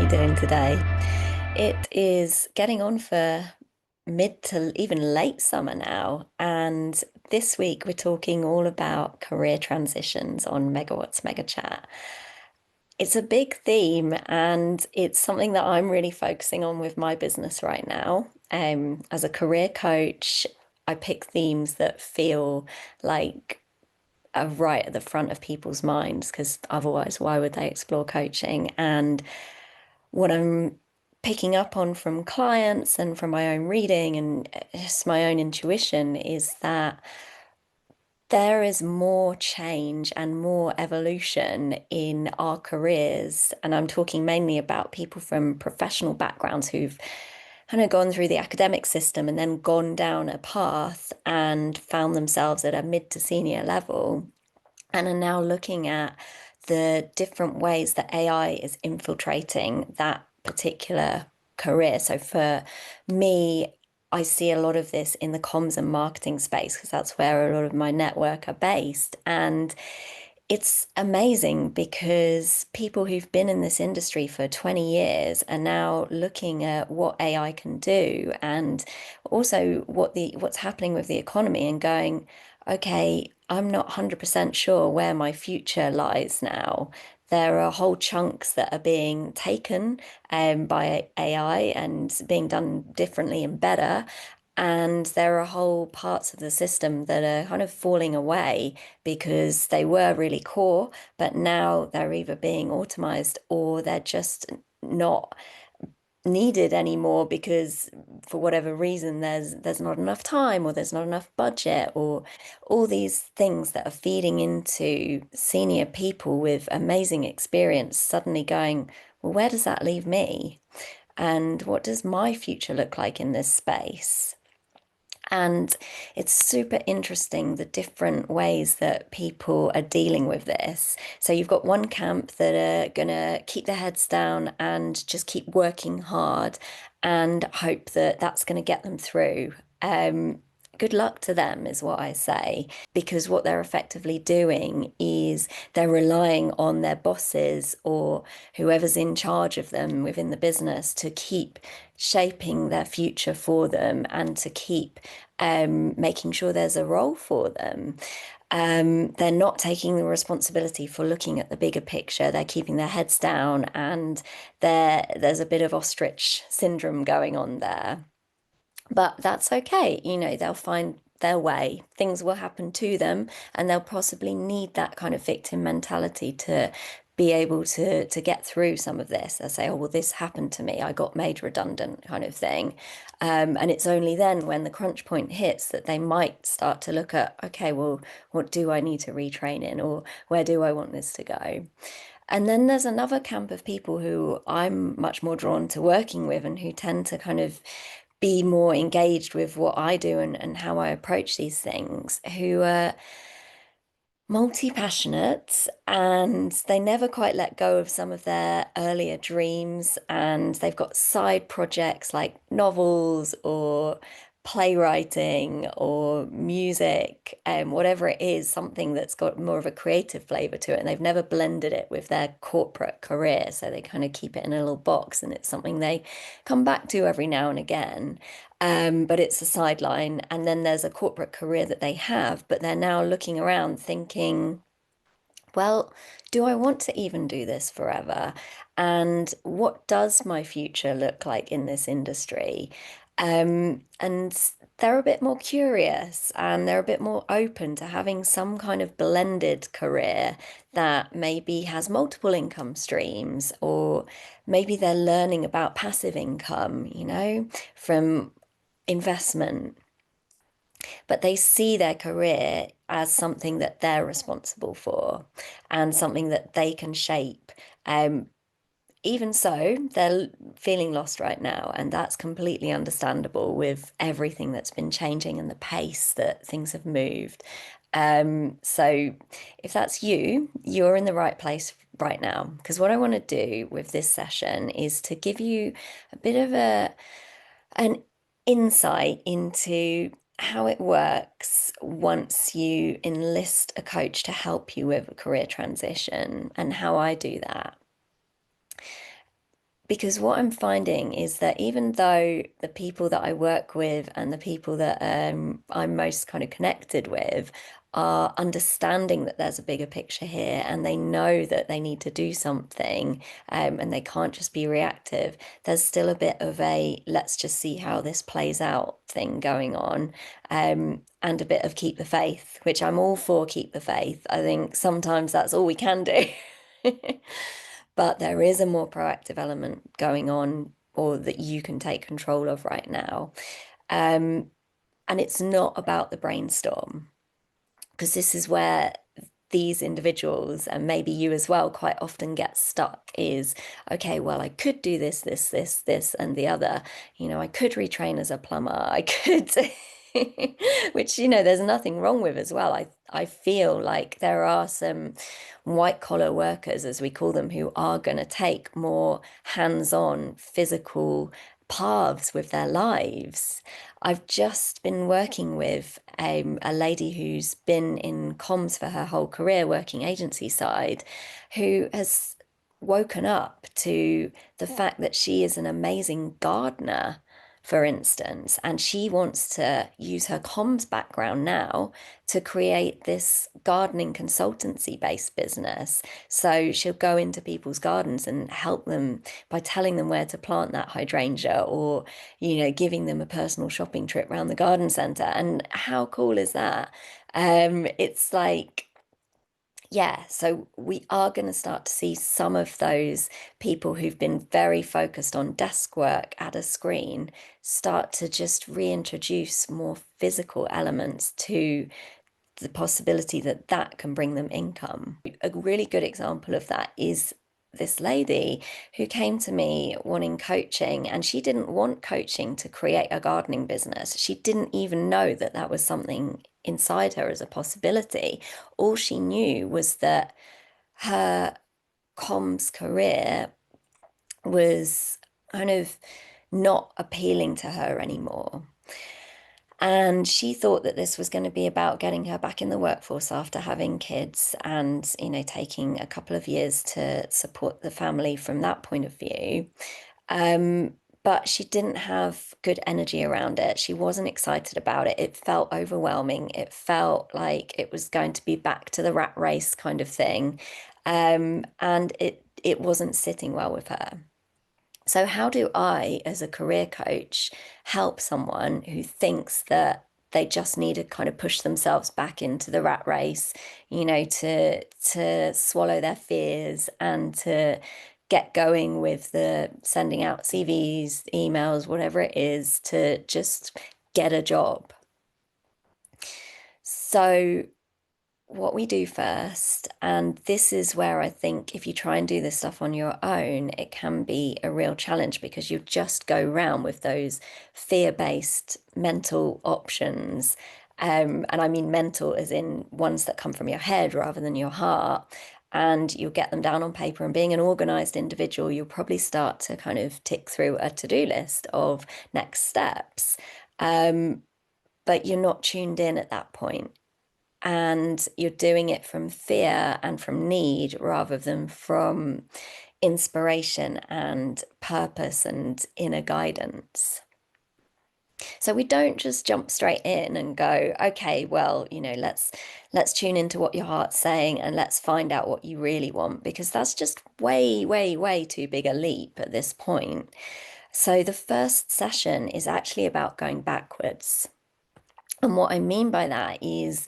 you doing today? It is getting on for mid to even late summer now, and this week we're talking all about career transitions on Megawatt's Mega Chat. It's a big theme, and it's something that I'm really focusing on with my business right now. As a career coach, I pick themes that feel like are right at the front of people's minds because otherwise, why would they explore coaching? And what I'm picking up on from clients and from my own reading and just my own intuition is that there is more change and more evolution in our careers. And I'm talking mainly about people from professional backgrounds who've kind of gone through the academic system and then gone down a path and found themselves at a mid to senior level and are now looking at the different ways that AI is infiltrating that particular career. So for me, I see a lot of this in the comms and marketing space because that's where a lot of my network are based. And it's amazing because people who've been in this industry for 20 years are now looking at what AI can do and also what's happening with the economy and going, okay, I'm not 100% sure where my future lies now. There are whole chunks that are being taken by AI and being done differently and better. And there are whole parts of the system that are kind of falling away because they were really core, but now they're either being automized or they're just not needed anymore because for whatever reason there's not enough time or there's not enough budget or all these things that are feeding into senior people with amazing experience suddenly going, well, where does that leave me? And what does my future look like in this space? And it's super interesting the different ways that people are dealing with this. So you've got one camp that are going to keep their heads down and just keep working hard and hope that that's going to get them through. Good luck to them, is what I say, because what they're effectively doing is they're relying on their bosses or whoever's in charge of them within the business to keep shaping their future for them and to keep making sure there's a role for them. They're not taking the responsibility for looking at the bigger picture. They're keeping their heads down, and there's a bit of ostrich syndrome going on there. But that's okay. They'll find their way. Things will happen to them, and they'll possibly need that kind of victim mentality to be able to get through some of this. They'll say, oh, well, this happened to me. I got made redundant, kind of thing. And it's only then when the crunch point hits that they might start to look at, okay, well, what do I need to retrain in, or where do I want this to go? And then there's another camp of people who I'm much more drawn to working with and who tend to kind of be more engaged with what I do and how I approach these things, who are multi-passionate and they never quite let go of some of their earlier dreams, and they've got side projects like novels or playwriting or music and whatever it is, something that's got more of a creative flavor to it, and they've never blended it with their corporate career, so they kind of keep it in a little box and it's something they come back to every now and again. But it's a sideline. And then there's a corporate career that they have, but they're now looking around thinking, well, do I want to even do this forever? And what does my future look like in this industry? And they're a bit more curious and they're a bit more open to having some kind of blended career that maybe has multiple income streams, or maybe they're learning about passive income, from investment, but they see their career as something that they're responsible for and something that they can shape. Um, Even so, they're feeling lost right now, and that's completely understandable with everything that's been changing and the pace that things have moved. So if that's you, you're in the right place right now. Because what I want to do with this session is to give you a bit of an insight into how it works once you enlist a coach to help you with a career transition and how I do that. Because what I'm finding is that even though the people that I work with and the people that I'm most kind of connected with are understanding that there's a bigger picture here and they know that they need to do something, and they can't just be reactive, there's still a bit of a let's just see how this plays out thing going on, and a bit of keep the faith, which I'm all for keep the faith. I think sometimes that's all we can do. But there is a more proactive element going on, or that you can take control of right now. Um, and it's not about the brainstorm, because this is where these individuals, and maybe you as well, quite often get stuck is, okay, well, I could do this, and the other. I could retrain as a plumber. I could, which, there's nothing wrong with as well. I feel like there are some white collar workers, as we call them, who are going to take more hands-on physical paths with their lives. I've just been working with a lady who's been in comms for her whole career, working agency side, who has woken up to the fact that she is an amazing gardener, for instance, and she wants to use her comms background now to create this gardening consultancy based business. So she'll go into people's gardens and help them by telling them where to plant that hydrangea, or giving them a personal shopping trip around the garden centre. And how cool is that? It's like, yeah, so we are going to start to see some of those people who've been very focused on desk work at a screen start to just reintroduce more physical elements to the possibility that that can bring them income. A really good example of that is this lady who came to me wanting coaching, and she didn't want coaching to create a gardening business. She didn't even know that that was something inside her as a possibility. All she knew was that her comms career was kind of not appealing to her anymore. And she thought that this was going to be about getting her back in the workforce after having kids and, taking a couple of years to support the family from that point of view. Um, but she didn't have good energy around it. She wasn't excited about it. It felt overwhelming. It felt like it was going to be back to the rat race kind of thing. And it wasn't sitting well with her. So, how do I, as a career coach, help someone who thinks that they just need to kind of push themselves back into the rat race, to swallow their fears and to get going with the sending out CVs, emails, whatever it is, to just get a job? So, what we do first, and this is where I think if you try and do this stuff on your own, it can be a real challenge, because you just go around with those fear-based mental options. And I mean mental as in ones that come from your head rather than your heart. And you'll get them down on paper. And being an organized individual, you'll probably start to kind of tick through a to-do list of next steps. Um, but you're not tuned in at that point, and you're doing it from fear and from need rather than from inspiration and purpose and inner guidance. So we don't just jump straight in and go, okay, well, let's tune into what your heart's saying and let's find out what you really want, because that's just way, way, way too big a leap at this point. So the first session is actually about going backwards. And what I mean by that is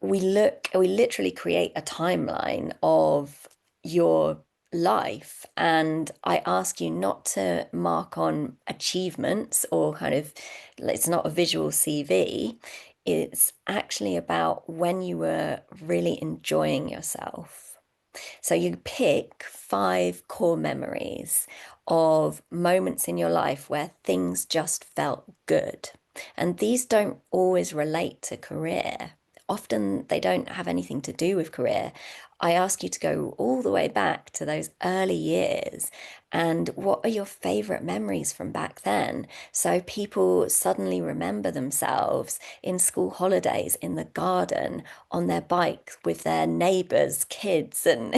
we literally create a timeline of your life, and I ask you not to mark on achievements or kind of, it's not a visual CV. It's actually about when you were really enjoying yourself. So you pick 5 core memories of moments in your life where things just felt good. And these don't always relate to career. Often they don't have anything to do with career. I ask you to go all the way back to those early years, and what are your favorite memories from back then? So people suddenly remember themselves in school holidays, in the garden, on their bike with their neighbors' kids, and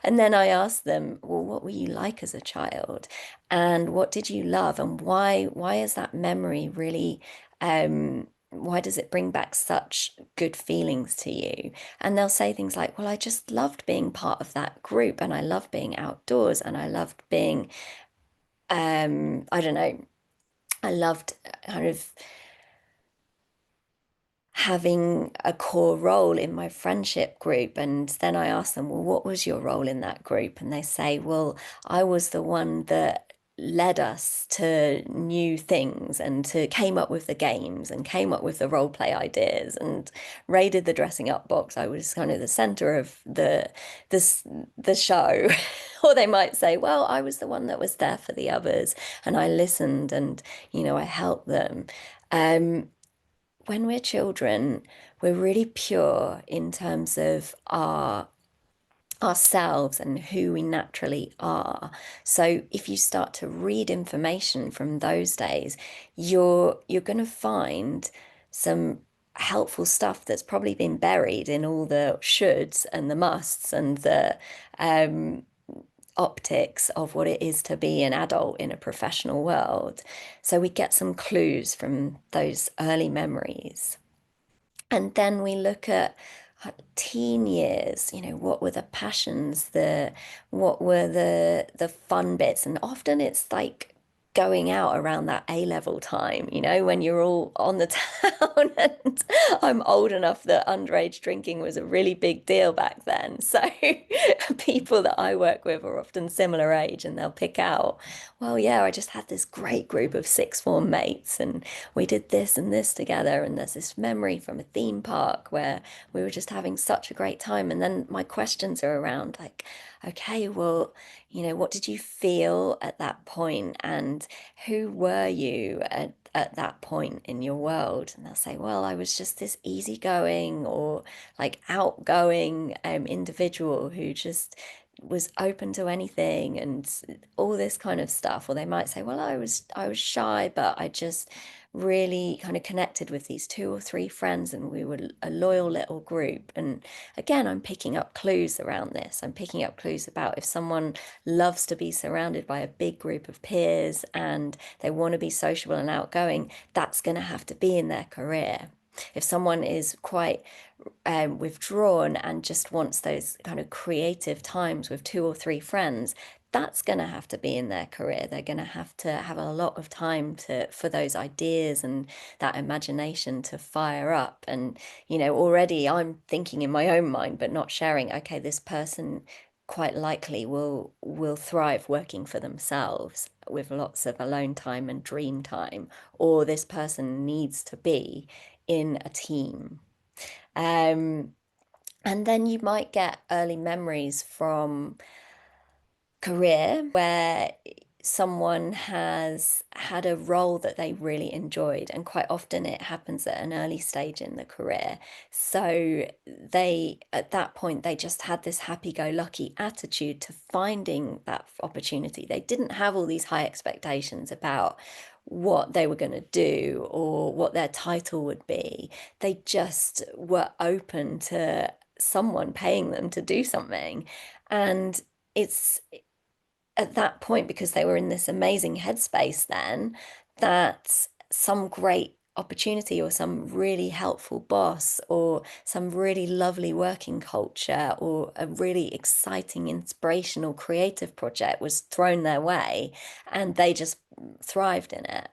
And then I asked them, well, what were you like as a child? And what did you love? And why is that memory really, why does it bring back such good feelings to you? And they'll say things like, well, I just loved being part of that group and I loved being outdoors and I loved being, I don't know, I loved kind of having a core role in my friendship group. And then I ask them, well, what was your role in that group? And they say, well, I was the one that led us to new things and to came up with the games and came up with the role play ideas and raided the dressing up box. I was kind of the center of the the show. Or they might say, well, I was the one that was there for the others and I listened and, I helped them. Um, when we're children, we're really pure in terms of ourselves and who we naturally are. So if you start to read information from those days, you're going to find some helpful stuff that's probably been buried in all the shoulds and the musts and the um, optics of what it is to be an adult in a professional world. So we get some clues from those early memories. And then we look at teen years, what were the passions, what were the fun bits? And often it's like going out around that A-level time, when you're all on the town. And I'm old enough that underage drinking was a really big deal back then. So people that I work with are often similar age and they'll pick out, well, yeah, I just had this great group of sixth form mates and we did this and this together. And there's this memory from a theme park where we were just having such a great time. And then my questions are around like, okay, well, what did you feel at that point? And who were you at that point in your world? And they'll say, well, I was just this easygoing or like outgoing individual who just was open to anything and all this kind of stuff. Or they might say, well, I was shy, but I just really kind of connected with these two or three friends and we were a loyal little group. And again, I'm picking up clues around this. I'm picking up clues about if someone loves to be surrounded by a big group of peers and they want to be sociable and outgoing, that's going to have to be in their career. If someone is quite withdrawn and just wants those kind of creative times with two or three friends, that's going to have to be in their career. They're going to have a lot of time for those ideas and that imagination to fire up. And, already I'm thinking in my own mind, but not sharing, okay, this person quite likely will thrive working for themselves with lots of alone time and dream time, or this person needs to be in a team. Um, and then you might get early memories from career where someone has had a role that they really enjoyed, and quite often it happens at an early stage in the career. So they, at that point, they just had this happy-go-lucky attitude to finding that opportunity. They didn't have all these high expectations about what they were going to do or what their title would be. They just were open to someone paying them to do something. And it's at that point, because they were in this amazing headspace then, that some great opportunity or some really helpful boss or some really lovely working culture or a really exciting, inspirational, creative project was thrown their way and they just thrived in it.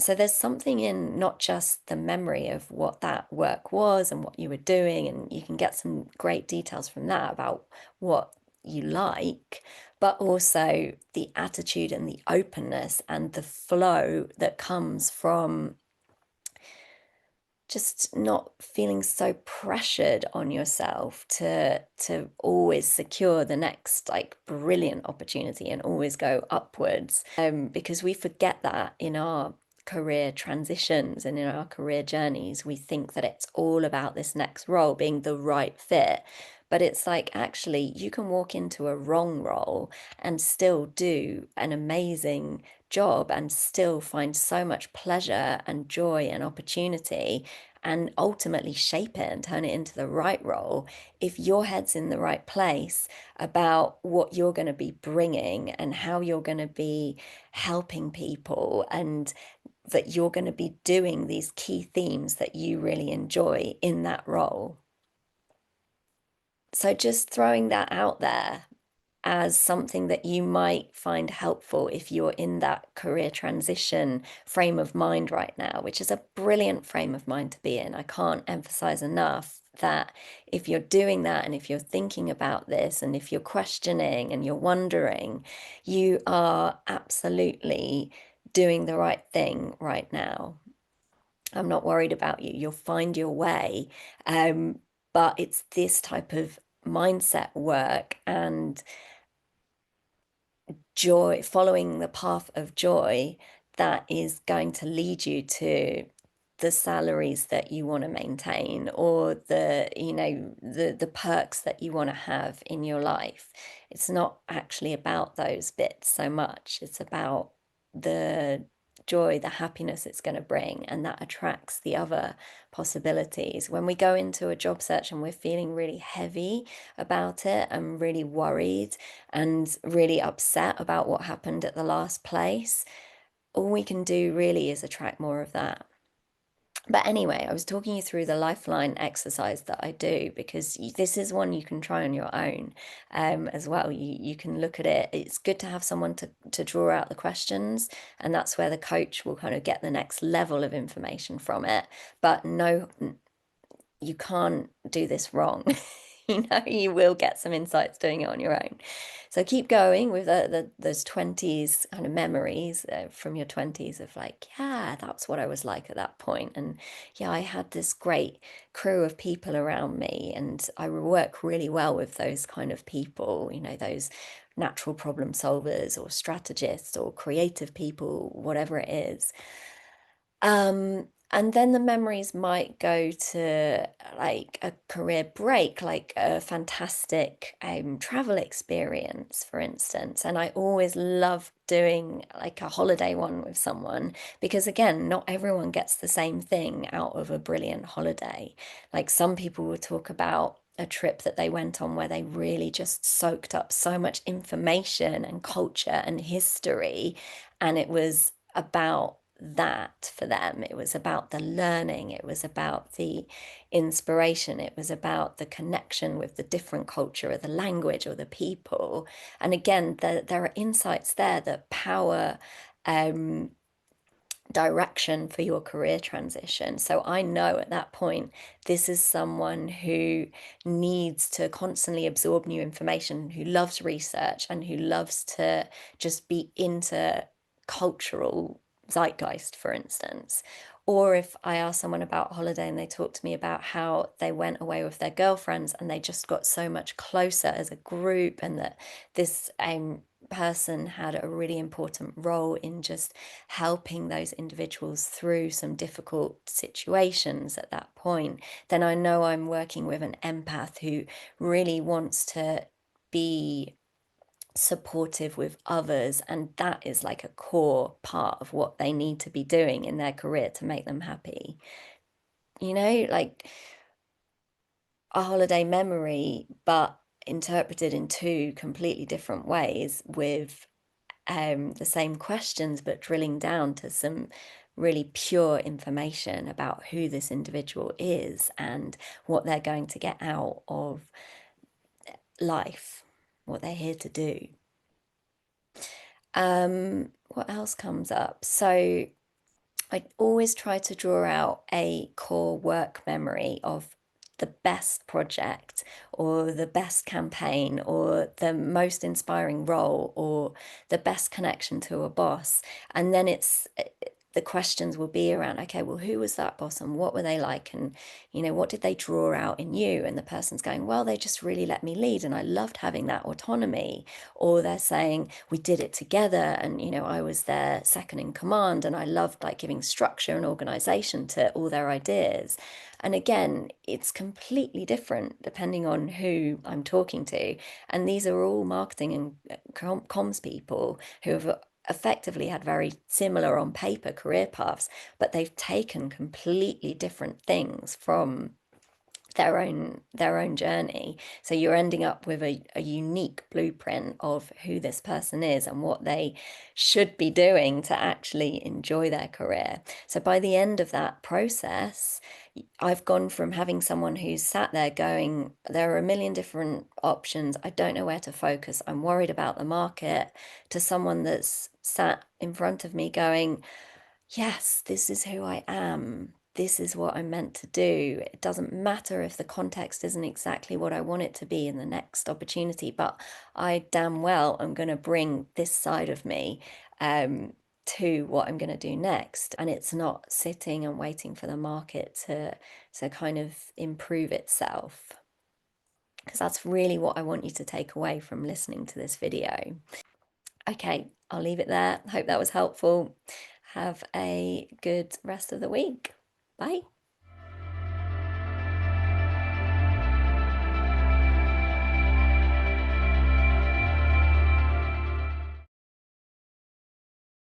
So there's something in not just the memory of what that work was and what you were doing, and you can get some great details from that about what you like, but also the attitude and the openness and the flow that comes from just not feeling so pressured on yourself to always secure the next like brilliant opportunity and always go upwards, because we forget that in our career transitions and in our career journeys we think that it's all about this next role being the right fit, but it's like actually you can walk into a wrong role and still do an amazing job and still find so much pleasure and joy and opportunity and ultimately shape it and turn it into the right role if your head's in the right place about what you're going to be bringing and how you're going to be helping people, and that you're going to be doing these key themes that you really enjoy in that role. So just throwing that out there as something that you might find helpful if you're in that career transition frame of mind right now, which is a brilliant frame of mind to be in. I can't emphasize enough that if you're doing that and if you're thinking about this and if you're questioning and you're wondering, you are absolutely doing the right thing right now. I'm not worried about you. You'll find your way. Um, but it's this type of mindset work and joy, following the path of joy, that is going to lead you to the salaries that you want to maintain, or the perks that you want to have in your life. It's not actually about those bits so much. It's about the joy, the happiness it's going to bring, and that attracts the other possibilities. When we go into a job search and we're feeling really heavy about it and really worried and really upset about what happened at the last place, all we can do really is attract more of that. But anyway, I was talking you through the lifeline exercise that I do because this is one you can try on your own as well. You can look at it. It's good to have someone to draw out the questions, and that's where the coach will kind of get the next level of information from it. But no, you can't do this wrong. You will get some insights doing it on your own. So keep going with those 20s kind of memories from your 20s of like, yeah, that's what I was like at that point. And yeah, I had this great crew of people around me, and I work really well with those kind of people, those natural problem solvers or strategists or creative people, whatever it is. And then the memories might go to like a career break, like a fantastic travel experience, for instance. And I always love doing like a holiday one with someone because, again, not everyone gets the same thing out of a brilliant holiday. Like some people will talk about a trip that they went on where they really just soaked up so much information and culture and history, and it was about that for them. It was about the learning, it was about the inspiration, it was about the connection with the different culture or the language or the people. And again, there are insights there that power um, direction for your career transition. So I know at that point, this is someone who needs to constantly absorb new information, who loves research, and who loves to just be into cultural zeitgeist, for instance. Or if I ask someone about holiday and they talk to me about how they went away with their girlfriends and they just got so much closer as a group, and that this person had a really important role in just helping those individuals through some difficult situations at that point, then I know I'm working with an empath who really wants to be supportive with others, and that is like a core part of what they need to be doing in their career to make them happy. Like a holiday memory, but interpreted in two completely different ways with the same questions, but drilling down to some really pure information about who this individual is and what they're going to get out of life, what they're here to do. What else comes up? So I always try to draw out a core work memory of the best project or the best campaign or the most inspiring role or the best connection to a boss. And then the questions will be around, okay, well, who was that boss and what were they like? And, what did they draw out in you? And the person's going, well, they just really let me lead and I loved having that autonomy. Or they're saying, we did it together and, I was their second in command and I loved like giving structure and organization to all their ideas. And again, it's completely different depending on who I'm talking to. And these are all marketing and comms people who have effectively had very similar on paper career paths, but they've taken completely different things from their own journey. So you're ending up with a unique blueprint of who this person is and what they should be doing to actually enjoy their career. So by the end of that process, I've gone from having someone who's sat there going, there are a million different options, I don't know where to focus, I'm worried about the market, to someone that's sat in front of me going, yes, this is who I am. This is what I'm meant to do. It doesn't matter if the context isn't exactly what I want it to be in the next opportunity, but I damn well am going to bring this side of me to what I'm going to do next. And it's not sitting and waiting for the market to kind of improve itself. Because that's really what I want you to take away from listening to this video. Okay, I'll leave it there. Hope that was helpful. Have a good rest of the week. Bye.